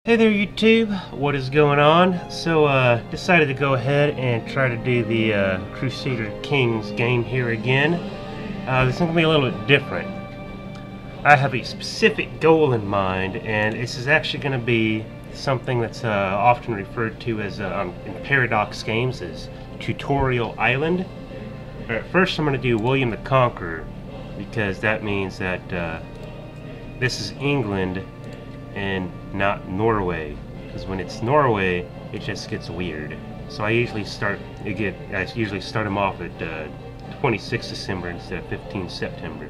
Hey there YouTube, what is going on? So decided to go ahead and try to do the Crusader Kings game here again. This is going to be a little bit different. I have a specific goal in mind, and this is actually going to be something that's often referred to as in Paradox games as Tutorial Island. Alright, first I'm going to do William the Conqueror, because that means that this is England and not Norway, because when it's Norway it just gets weird. So I usually start them off at 26 December instead of 15 September.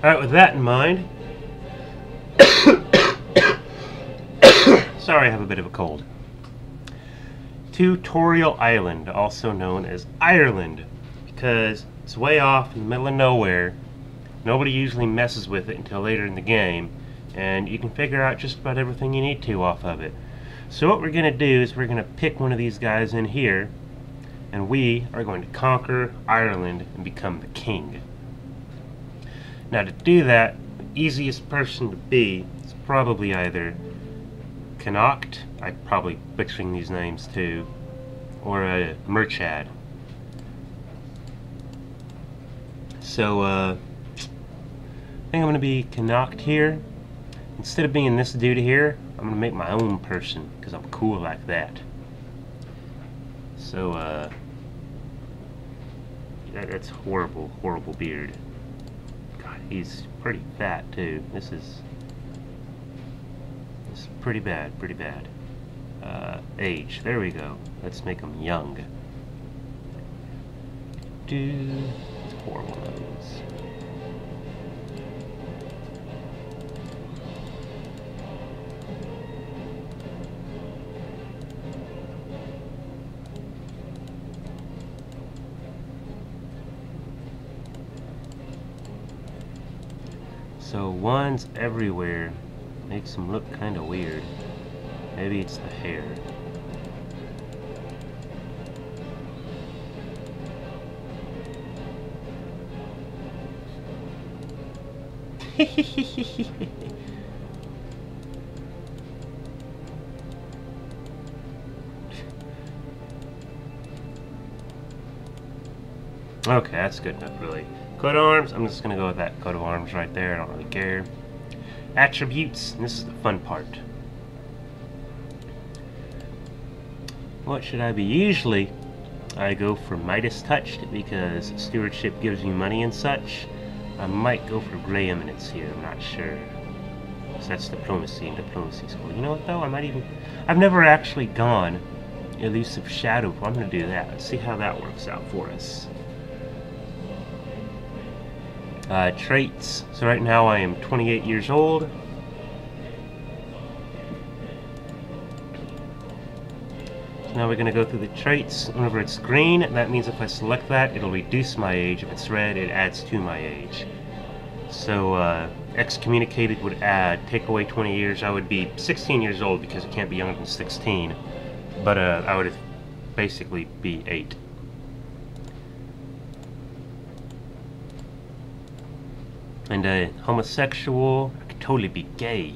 Alright, with that in mind, sorry, I have a bit of a cold. Tutorial Island, also known as Ireland, because it's way off in the middle of nowhere. Nobody usually messes with it until later in the game, and you can figure out just about everything you need to off of it. So what we're going to do is we're going to pick one of these guys in here, and we are going to conquer Ireland and become the king. Now to do that, the easiest person to be is probably either Connacht, I'm probably butchering these names too, or Merchad. So I think I'm going to be Connacht here. Instead of being this dude here, I'm going to make my own person, because I'm cool like that. So, that's horrible, horrible beard. God, he's pretty fat, too. This is pretty bad, pretty bad. Age, there we go. Let's make him young. Dude, it's horrible nose. So ones everywhere makes them look kind of weird. Maybe it's the hair. Okay, that's good enough, really. Coat of arms, I'm just gonna go with that coat of arms right there. I don't really care. Attributes, and this is the fun part. What should I be? Usually I go for Midas touched because stewardship gives you money and such. I might go for gray eminence here, I'm not sure. So that's diplomacy and diplomacy school. You know what though? I've never actually gone elusive shadow. I'm gonna do that. Let's see how that works out for us. Traits. So right now I am 28 years old. So now we're going to go through the traits. Whenever it's green, that means if I select that, it'll reduce my age. If it's red, it adds to my age. So excommunicated would take away 20 years. I would be 16 years old because it can't be younger than 16. But I would basically be 8. And homosexual, I could totally be gay,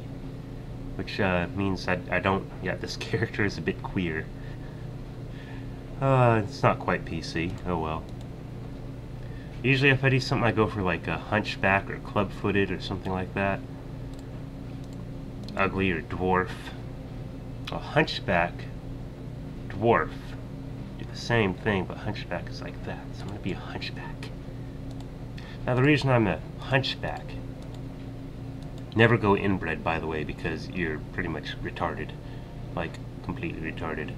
which means I don't. Yeah, this character is a bit queer. It's not quite PC. Oh well. Usually, if I do something, I go for like a hunchback or club-footed or something like that. Ugly or dwarf. A hunchback, dwarf, do the same thing, but hunchback is like that. So I'm gonna be a hunchback. Now the reason I'm a hunchback, never go inbred by the way, because you're pretty much retarded, like completely retarded.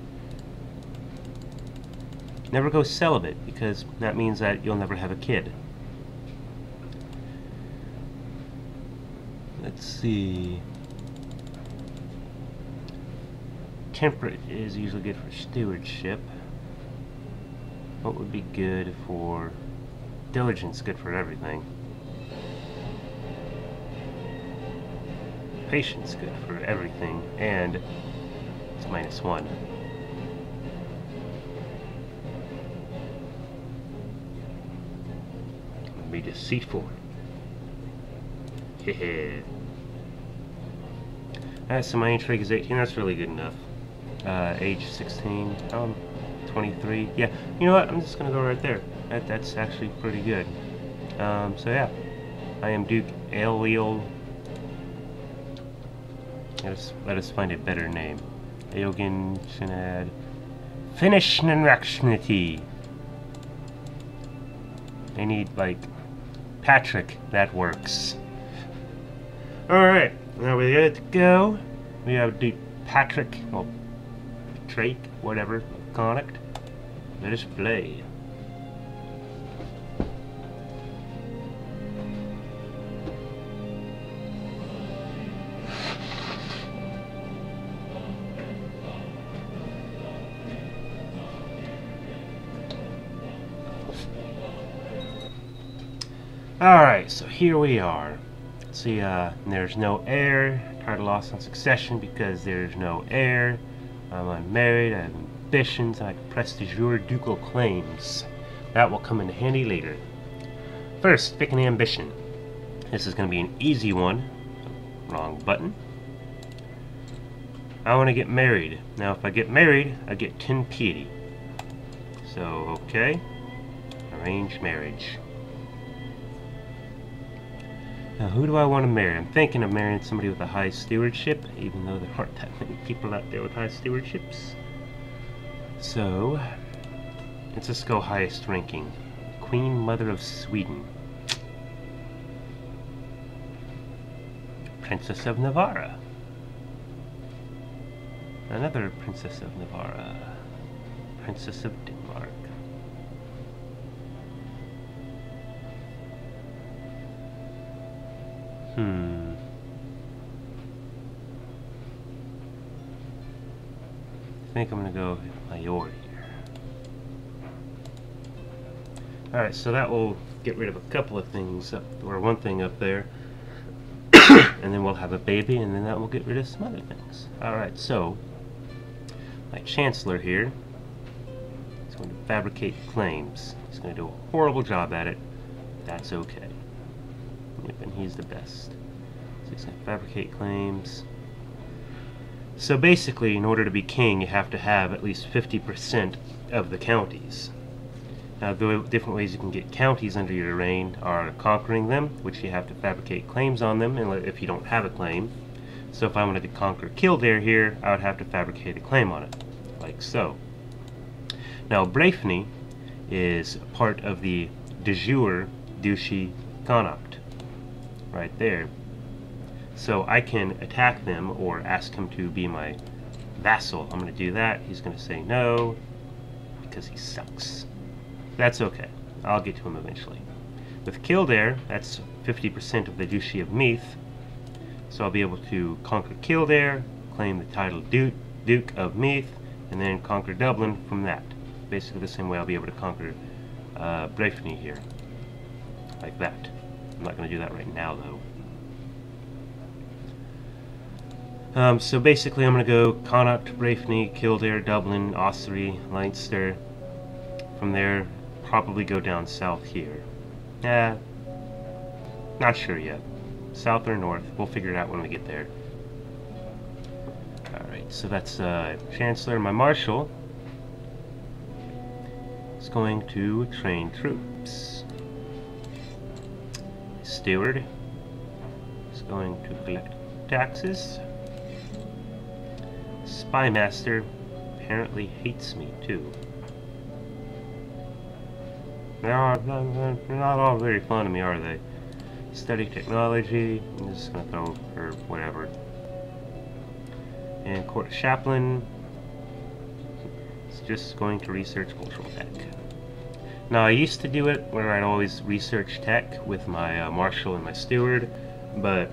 Never go celibate, because that means that you'll never have a kid. Let's see. Temperate is usually good for stewardship. What would be good for... Diligence, good for everything. Patience, good for everything, and it's -1. Be deceitful. Hehe. Alright, so my intrigue is 18. That's really good enough. Age 16. 23. Yeah, you know what? I'm just gonna go right there. That's actually pretty good. So yeah, I am Duke Aeliel. Let us find a better name. Eogan Shinad. Finish Nrakšnity. I need, like, Patrick. That works. Alright, now we're good to go. We have Duke Patrick, or Drake, whatever, Connacht. Let us play. Alright, so here we are. See, there's no heir. Title lost on succession because there's no heir. I'm unmarried, I have ambitions, I can press de jure ducal claims. That will come in handy later. First, pick an ambition. This is going to be an easy one. Wrong button. I want to get married. Now, if I get married, I get 10 piety. So, okay. Arrange marriage. Now, who do I want to marry? I'm thinking of marrying somebody with a high stewardship, even though there aren't that many people out there with high stewardships. So, let's just go highest ranking. Queen Mother of Sweden. Princess of Navarra. Another Princess of Navarra. Princess of Denmark. I think I'm gonna go Mayor here. Alright, so that will get rid of a couple of things up, or one thing up there. And then we'll have a baby, and then that will get rid of some other things. Alright, so my Chancellor here is going to fabricate claims. He's going to do a horrible job at it. That's okay. And he's the best. So he's going to fabricate claims. So basically, in order to be king, you have to have at least 50% of the counties. Now, the different ways you can get counties under your reign are conquering them, which you have to fabricate claims on them if you don't have a claim. So if I wanted to conquer Kildare here, I would have to fabricate a claim on it, like so. Now, Brefni is part of the de jure Duchy Connacht, right there. So I can attack them or ask him to be my vassal. I'm going to do that. He's going to say no, because he sucks. That's okay. I'll get to him eventually. With Kildare, that's 50% of the Duchy of Meath. So I'll be able to conquer Kildare, claim the title Duke of Meath, and then conquer Dublin from that. Basically the same way I'll be able to conquer Brefni here. Like that. I'm not going to do that right now, though. So basically I'm going to go Connacht, Brefni, Kildare, Dublin, Ossory, Leinster. From there, probably go down south here. Not sure yet. South or north. We'll figure it out when we get there. Alright, so that's Chancellor. My Marshal is going to train troops. Steward is going to collect taxes. Spymaster apparently hates me too. They're not all very fond of me, are they? Study technology. I'm just gonna throw or whatever. And court chaplain is just going to research cultural tech. Now, I used to do it where I'd always research tech with my marshal and my steward, but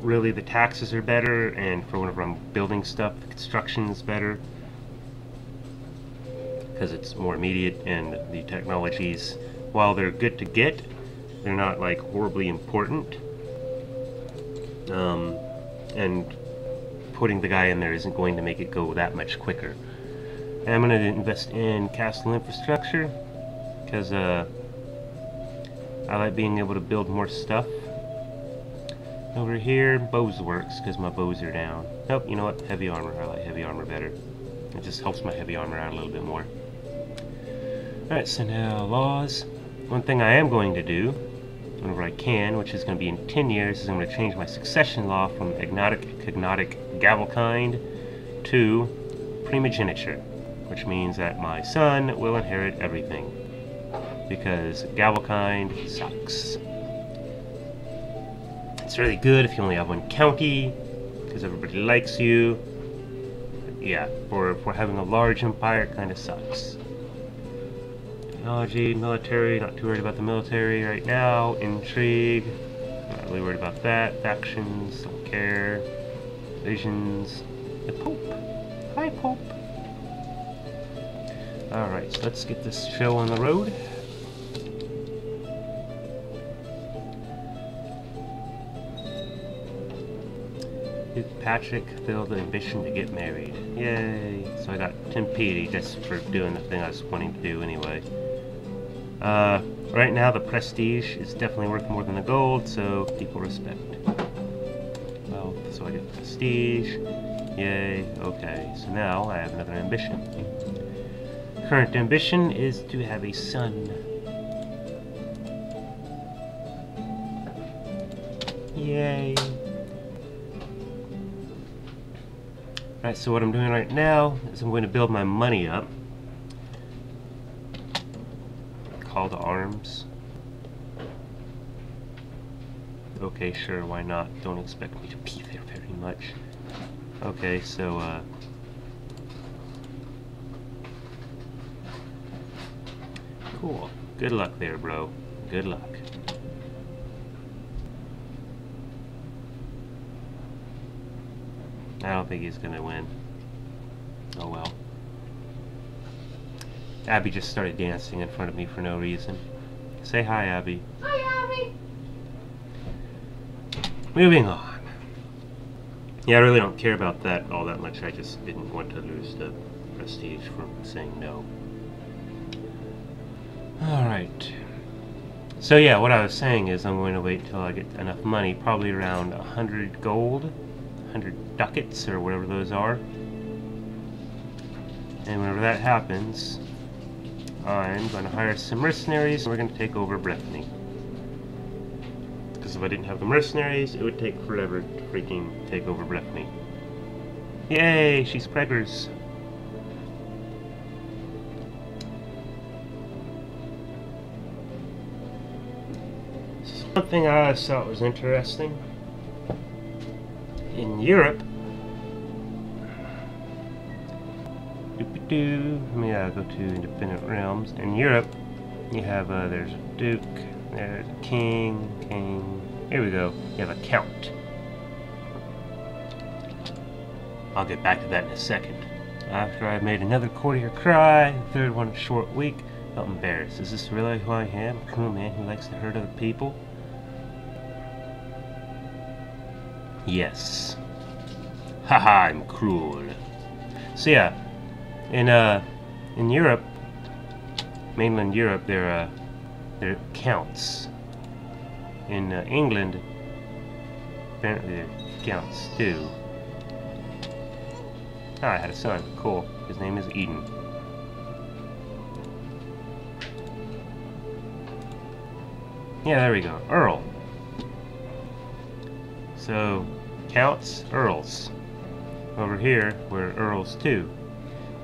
really the taxes are better, and for whenever I'm building stuff, the construction is better because it's more immediate, and the technologies, while they're good to get, they're not like horribly important. And putting the guy in there isn't going to make it go that much quicker. And I'm going to invest in castle infrastructure because I like being able to build more stuff. Over here, bows works because my bows are down. Nope, you know what? Heavy armor. I like heavy armor better. It just helps my heavy armor out a little bit more. Alright, so now laws. One thing I am going to do, whenever I can, which is going to be in 10 years, is I'm going to change my succession law from cognatic gavelkind to primogeniture, which means that my son will inherit everything. Because gavelkind sucks. It's really good if you only have one county, because everybody likes you. Yeah, for having a large empire, it kind of sucks. Technology, military, not too worried about the military right now. Intrigue, not really worried about that. Factions, don't care. Visions. The Pope. Hi, Pope. Alright, so let's get this show on the road. Patrick filled the ambition to get married. Yay! So I got 10 piety just for doing the thing I was wanting to do anyway. Right now the prestige is definitely worth more than the gold, so people respect. Well, so I get prestige. Yay, okay. So now I have another ambition. Current ambition is to have a son. Yay. Alright, so what I'm doing right now is I'm going to build my money up. Call to arms. Okay, sure, why not? Don't expect me to be there very much. Okay, so, cool. Good luck there, bro. Good luck. I don't think he's gonna win. Oh well. Abby just started dancing in front of me for no reason. Say hi, Abby. Hi, Abby. Moving on. Yeah, I really don't care about that all that much. I just didn't want to lose the prestige from saying no. Alright. So yeah, what I was saying is I'm going to wait till I get enough money, probably around 100 gold. 100 ducats or whatever those are, and whenever that happens I'm going to hire some mercenaries and we're going to take over Breffni, because if I didn't have the mercenaries it would take forever to freaking take over Breffni. Yay, she's preggers. One thing I always thought was interesting in Europe, let me go to independent realms. In Europe, you have there's a duke, there's a king. Here we go. You have a count. I'll get back to that in a second. After I've made another courtier cry, the third one a short week, felt embarrassed. Is this really who I am? A cruel man who likes to hurt other people? Yes. Haha, I'm cruel. So yeah, in Europe, mainland Europe, they're counts. In England, apparently they're counts too. Ah, I had a son. Cool. His name is Eden. Yeah, there we go. Earl. So, counts, earls. Over here, we're earls too.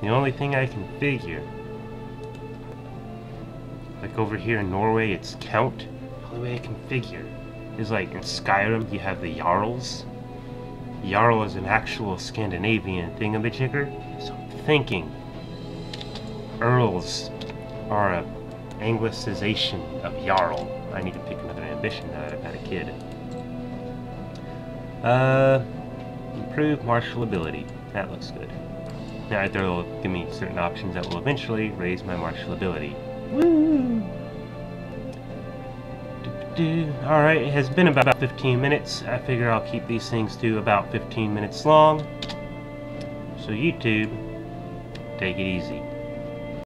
The only thing I can figure, like over here in Norway, it's count. The only way I can figure is like in Skyrim, you have the jarls. Jarl is an actual Scandinavian thingamajigger, so I'm thinking earls are a anglicization of jarl. I need to pick another ambition now that I've had a kid. Improve martial ability. That looks good. Now they'll give me certain options that will eventually raise my martial ability. Woo! Alright, it has been about 15 minutes. I figure I'll keep these things to about 15 minutes long. So YouTube, take it easy.